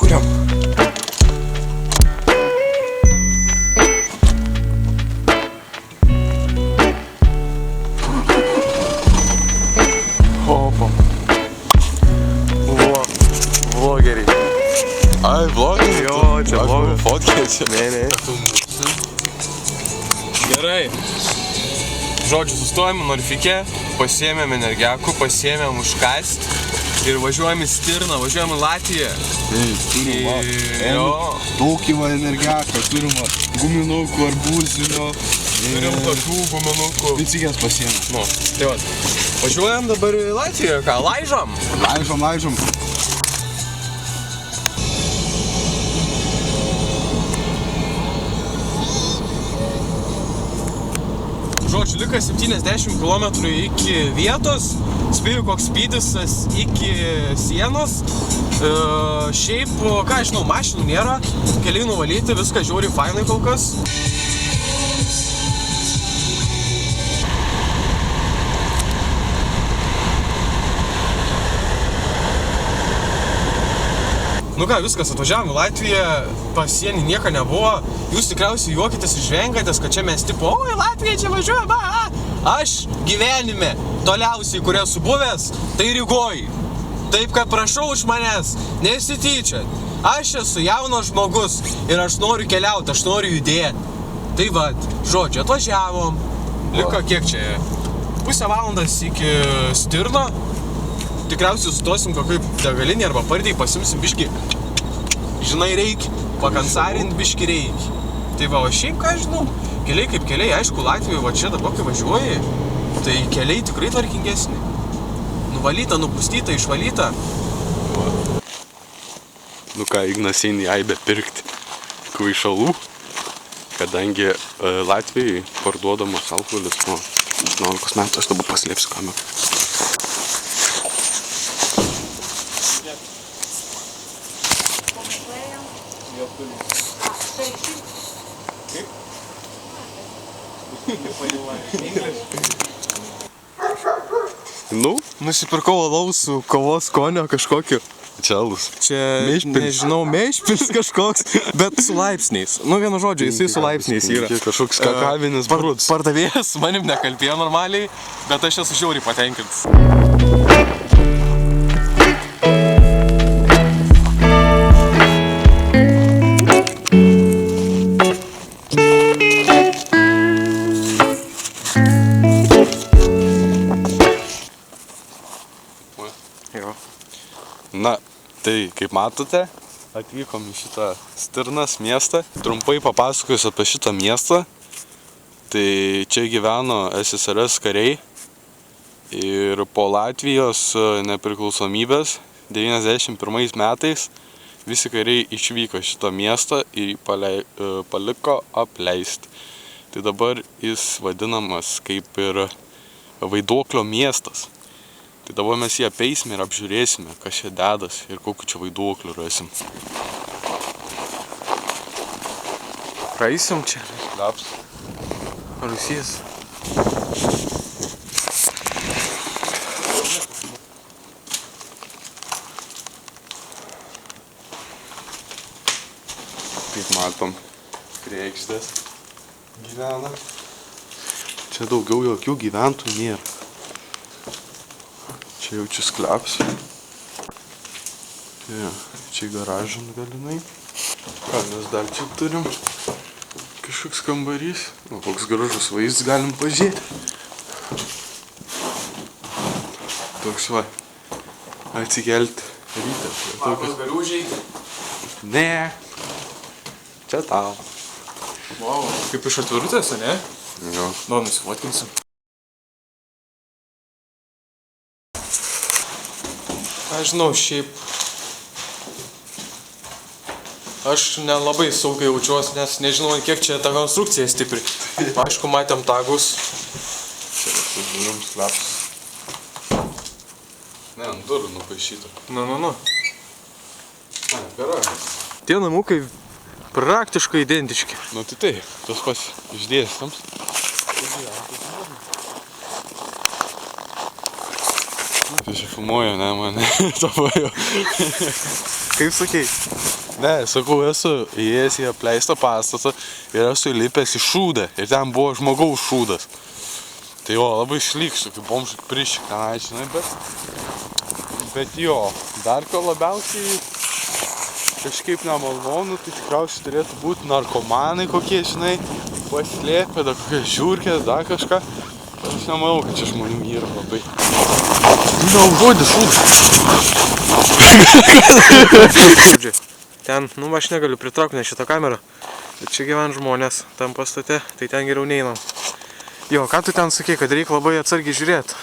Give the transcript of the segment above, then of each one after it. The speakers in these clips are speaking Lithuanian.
kuriam. Opa. Vlogeriai. Ai, vlogai? Jo, čia vlogai. Fotkė čia. Ne. Gerai. Žodžiu, sustojame Norfike, pasiėmėm energiakų, pasiėmėm užkast ir važiuojam į Stirną, važiuojam į Latviją. Jo. Tokį va energiaką, turim va guminukų, arbūzinio. Turim tokių guminukų. Vicikės pasiėmė. Nu, tai va. Važiuojam dabar į Latviją, ką, laižom? Laižom. Žodžiu, liko 70 km iki vietos, spėju koks spydisas iki sienos. Šiaip, ką žinau, mašinų nėra, keliai nuvalyti, viską žiūri fainai kol kas. Nu ką, viskas, atvažiavom į Latviją, pasienį nieko nebuvo. Jūs tikriausiai juokitės ir žvengėtės, kad čia mes tipo, o į Latviją čia važiuojam, Aš gyvenime toliausiai, kur esu buvęs, tai Rygoj. Taip kad prašau iš manęs, nesityčiat. Aš esu jaunas žmogus ir aš noriu keliauti, aš noriu judėti. Tai vat, žodžiu, atvažiavom. Liko kiek čia? Pusę valandas iki Stirno. Tikriausiai sustosim kokiai degalinį arba partijai, pasimsim biškį, žinai, reikia, pakansarint biškį reikia. Tai va, o šiaip ką žinau, keliai kaip keliai, aišku, Latvijoje va čia dabar kai važiuoji, tai keliai tikrai tvarkingesni. Nuvalyta, nupustyta, išvalyta. Nu ką, Ignas eina į Aibę pirkti kvaišalų, kadangi Latvijai parduodamas alkoholis nuo 18 metų, aš dabar paslėpsiu kamerą. Nu, Nusipirkau alaus su kovos skonio kažkokiu. čia alus. Čia, nežinau, meišpils kažkoks, bet su laipsniais. Nu, vienu žodžiu, jisai su laipsniais yra. Kažkoks kakavinis bruds. Pardavėjas manim nekalbėjo normaliai, bet aš esu žiauriai patenkintas. Na, tai kaip matote, atvykom į šitą Stirnas miestą. Trumpai papasakosiu apie šitą miestą. Tai čia gyveno SSRS kariai ir po Latvijos nepriklausomybės 91 metais visi kariai išvyko šitą miestą ir paliko apleisti. Tai dabar jis vadinamas kaip ir vaiduoklio miestas. Tai dabar mes jį apeisim ir apžiūrėsime, kas čia dedas ir kokiu čia vaiduokliu rasim. Praeisim čia. Laps. Rusijas. Kaip matom, prie aikštės gyvena. Čia daugiau jokių gyventojų nėra. Čia jaučiu skleps. Čia garažą galinai. Ką mes dar čia turim? Kažkoks kambarys. O koks gražus vaizdas galim pažiūrėti. Toks va. Atsikelti rytą. Labas galiu užeiti. Ne. Čia tau. Wow, kaip iš atvirutės, ne? Jo. Nu, nusifotkinsim. Aš žinau, šiaip aš nelabai saugiai jaučiuosi, nes nežinau, kiek čia ta konstrukcija stipri. Aišku, matėm tagus. Čia žiūrim sleps. Ne, ant durų nupaišyta. Nu. Ne, garažas. Tie namukai praktiškai identiški. Nu tai tai, tas pats išdėstams. Tai čia filmuoju, ne, mane. Kaip sakei? Ne, sakau, esu įėjęs į apleistą pastatą ir esu įlipęs į šūdą. Ir ten buvo žmogaus šūdas. Tai jo, labai šlykščiu, kaip bomžai prišik tenai, žinai, bet jo, dar ko labiausiai kažkaip nemalonu, tai tikriausiai turėtų būti narkomanai kokie, žinai, paslėpę, da kokie žiūrkės, da kažką. Aš nemanau, kad čia žmonių yra labai. Neužuodė šūdą. Ten, aš negaliu pritraukti ne šitą kamerą, bet čia gyvena žmonės tam pastate, tai ten geriau neinam. Jo, ką tu ten sakei, kad reikia labai atsargiai žiūrėti?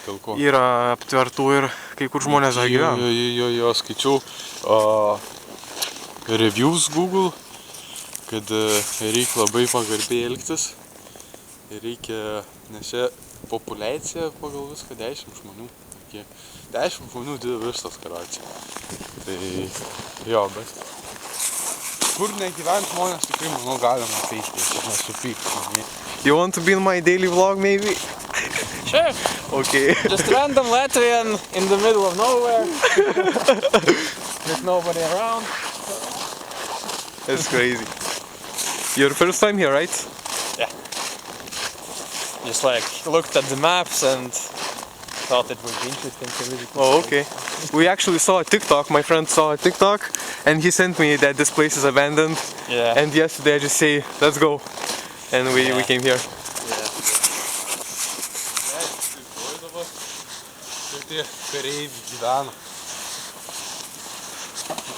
Dėl ko? Yra aptvertų ir kai kur žmonės dar gyvena. Jo, skaičiau reviews Google, kad reikia labai pagarbiai elgtis. Reikia, nes čia populiacija pagal viską 10 žmonių. 10 žmonių didė visas, karočią. Tai jo, bet kur negyvent žmonės tikrai, manau, galima apeiti, aš nesupykti. You want to be in my daily vlog, maybe? Sure. Okay. Just random Latvian in the middle of nowhere. With nobody around. That's crazy. Your first time here, right? Yeah. Just like looked at the maps and thought it would be interesting to visit. Oh, okay. We actually saw a TikTok, my friend saw a TikTok and he sent me that this place is abandoned. Yeah. And yesterday I just say, let's go. And we came here. Čia tie kareiviai gyvena.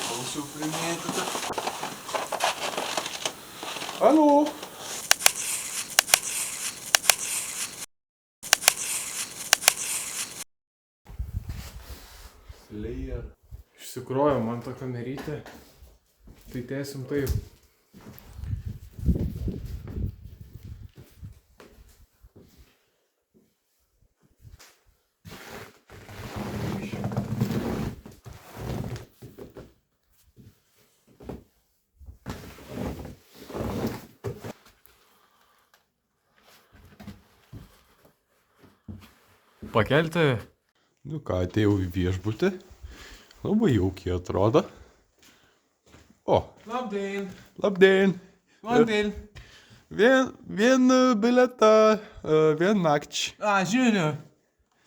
Klausiu primėtyti. Alô? Slayer. Išsikrojo man tą kamerytę. Tai tęsim taip. Pakelti? Nu ką, atėjau į viešbutį. Labai jaukiai atrodo. O. Labdien. Labdien. Labdien. Vien biletą, vien nakčiai. A, žiūriu.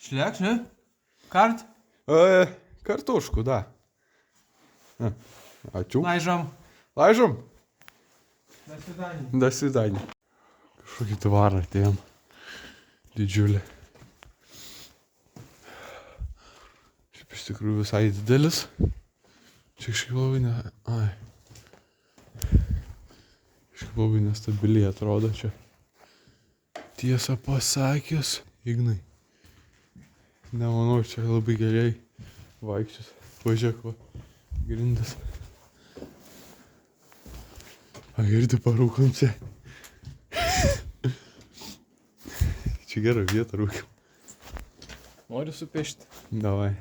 Šleks, ne? Kart? Kartušku, da. Ačiū. Laižom. Laižom? До свидания. До свидания. Kažkokį tvarą atėjom. Didžiulį. Šiaip iš tikrųjų visai didelis. Čia kažkaip labai kažkaip labai nestabiliai atrodo čia. Tiesą pasakius, Ignai. Nemanau, čia labai gerai vaikščios. Važiuok, va, grindas. A girdi parūkom čia. Čia gera vieta rūkiam. Noriu supešti. Davai.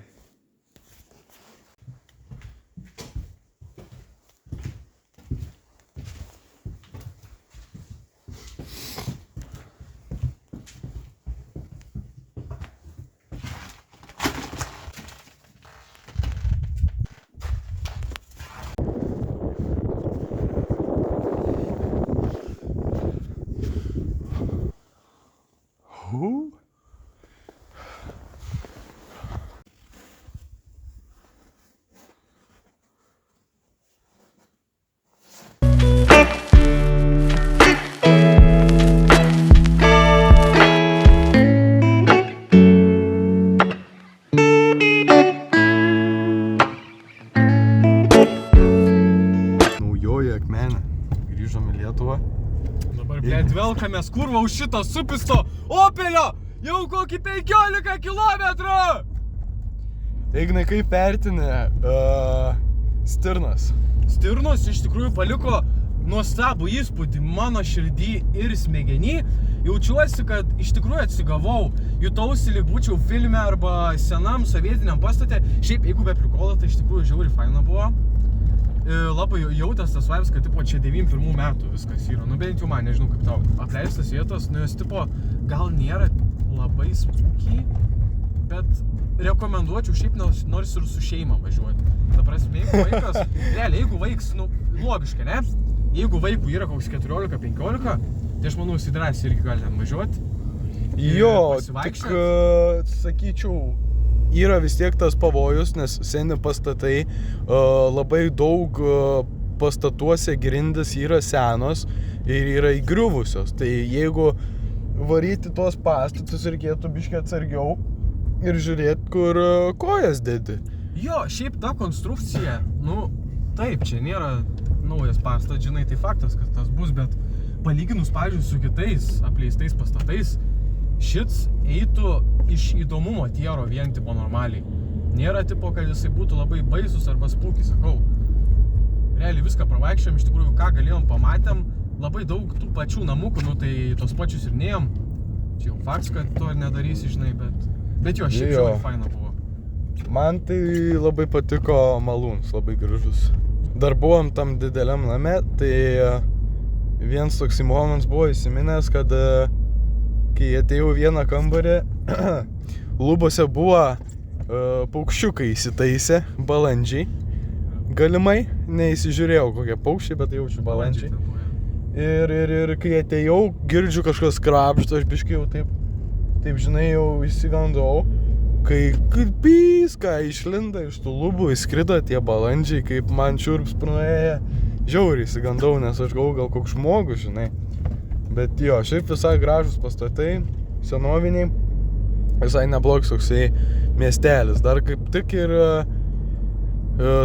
Velkamės kurva už šito supisto Opelio jau kokį 15 kilometrų. Ignai, kaip vertini Stirnas? Stirnos iš tikrųjų paliko nuostabų įspūdį mano širdį ir smegenį. Jaučiuosi, kad iš tikrųjų atsigavau. Jutausi, lyg būčiau filme arba senam sovietiniam pastate. Šiaip, jeigu be prikolo, tai iš tikrųjų žiauriai faina buvo. Labai jautęs tas vibes, kad tipo čia 91 metų viskas yra. Nu bent jau man, nežinau kaip tau. Apleistas vietos, nu jos tipo gal nėra labai spooky, bet rekomenduočiau šiaip nors ir su šeima važiuoti. Ta prasme, jeigu vaikas, realiai, jeigu vaikas, logiškai, ne? Jeigu vaikų yra koks 14-15, tai aš manau, jis drąsiai irgi gali ten važiuoti. Jo, tik sakyčiau, yra vis tiek tas pavojus, nes seni pastatai, labai daug pastatuose grindys yra senos ir yra įgriuvusios. Tai jeigu varyti tuos pastatus, reikėtų biškį atsargiau ir žiūrėti, kur kojas dedi. Jo, šiaip ta konstrukcija, taip, čia nėra naujas pastatas, žinai, tai faktas, kad tas bus, bet palyginus, pavyzdžiui, su kitais apleistais pastatais, šits eitų iš įdomumo tiero vien tipo normaliai. Nėra tipo, kad jisai būtų labai baisus arba spūky, sakau. Realiai viską pravaikščiam, iš tikrųjų, ką galėjom pamatėm, labai daug tų pačių namukų, tai tos pačius ir neėjom. Čia jau faktas, kad to ir nedarysi, žinai, bet jo, šiaip žiūrėjau, faina buvo. Man tai labai patiko malūnas, labai gražus. Dar buvom tam dideliam name, tai vienas toks momentas buvo įsiminęs, kad kai atėjau vieną kambarį, lubose buvo paukščiukai įsitaisė, balandžiai. Galimai, neįsižiūrėjau kokie paukščiai, bet jaučiu balandžiai. Ir kai atėjau, girdžiu kažkas krapšto, aš biškai jau taip žinai, jau įsigandau. Kai pyską išlinda iš tų lubų, įskrido tie balandžiai, kaip man čiurps praėjo. Žiauriai įsigandau, nes aš gal koks žmogus, žinai. Bet jo, šiaip visai gražus pastatai, senoviniai, visai neblogs toksai miestelis. Dar kaip tik ir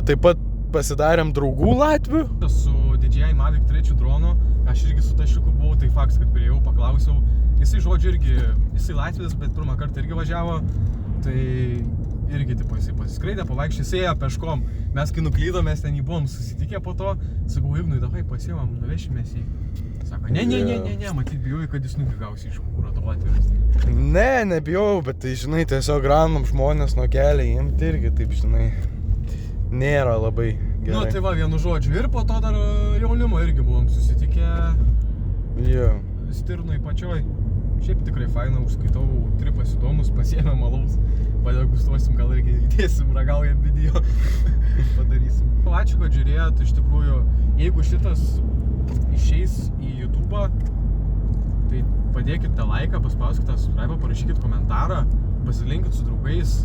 taip pat pasidarėm draugų Latvių. Su DJI Mavic 3 dronu, aš irgi su tašiuku buvau, tai faktas, kad priėjau, paklausiau. Jisai žodžiu irgi, jisai Latvijas, bet pirmą kartą irgi važiavo, tai irgi tipo jisai pasiskraidė, pavaikščiai, jisai ėjo peškom. Mes kai nuklydom, mes ten jį buvom susitikę po to, sakau, Ignui, davai pasiimam, nuvešimės jį. Sako, ne, matyt, bijau, kad jis nugausi iš kūro to Latvijos. Ne, nebijau, bet tai, žinai, tiesiog random žmonės nuo kelio imti irgi, taip, žinai, nėra labai gerai. Tai va, vienu žodžiu. Ir po to dar jaunimo irgi buvom susitikę. Jo. Stirnai pačioj. Šiaip tikrai faina, užskaitau, tripas įdomus, pasiėmėm alaus, padegustuosim, gal irgi įdėsim, ragaujam video, padarysim. Ačiū, kad žiūrėjot, iš tikrųjų, jeigu šitas išeis į YouTube'ą, tai padėkite laiką, paspauskite subscribe, parašykit komentarą, pasilinkit su draugais.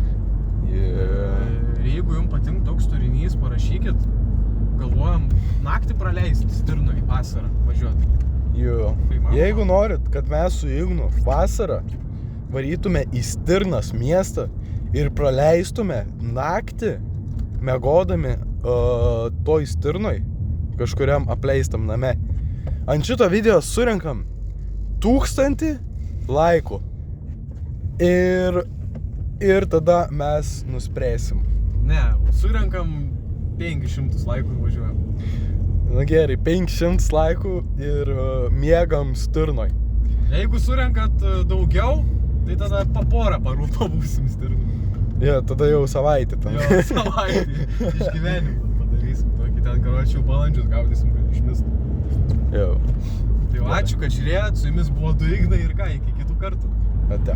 Ir jeigu jums patinka toks turinys, parašykit, galvojam naktį praleisti stirnui vasarą važiuoti. Jo. Jeigu norit, kad mes su Ignu vasarą varytume į Stirnas miestą ir praleistume naktį miegodami toj Stirnoj, kažkuriam apleistam name, ant šito video surinkam 1000 laikų ir tada mes nuspręsim. Ne, surinkam 500 laikų ir važiuojam. Na gerai, 500 laikų ir miegam Stirnoj. Jeigu surenkat daugiau, tai tada porą parų pabūsim Stirnoj. Jo, tada jau savaitę tam. Jo, savaitį. Iš gyvenimo padarysim tokį ten, karočių, balandžius gaudysim, kad išmistų. Jo. Tai ačiū, kad žiūrėjot, su jumis buvo du Ignai ir ką, iki kitų kartų. Ate.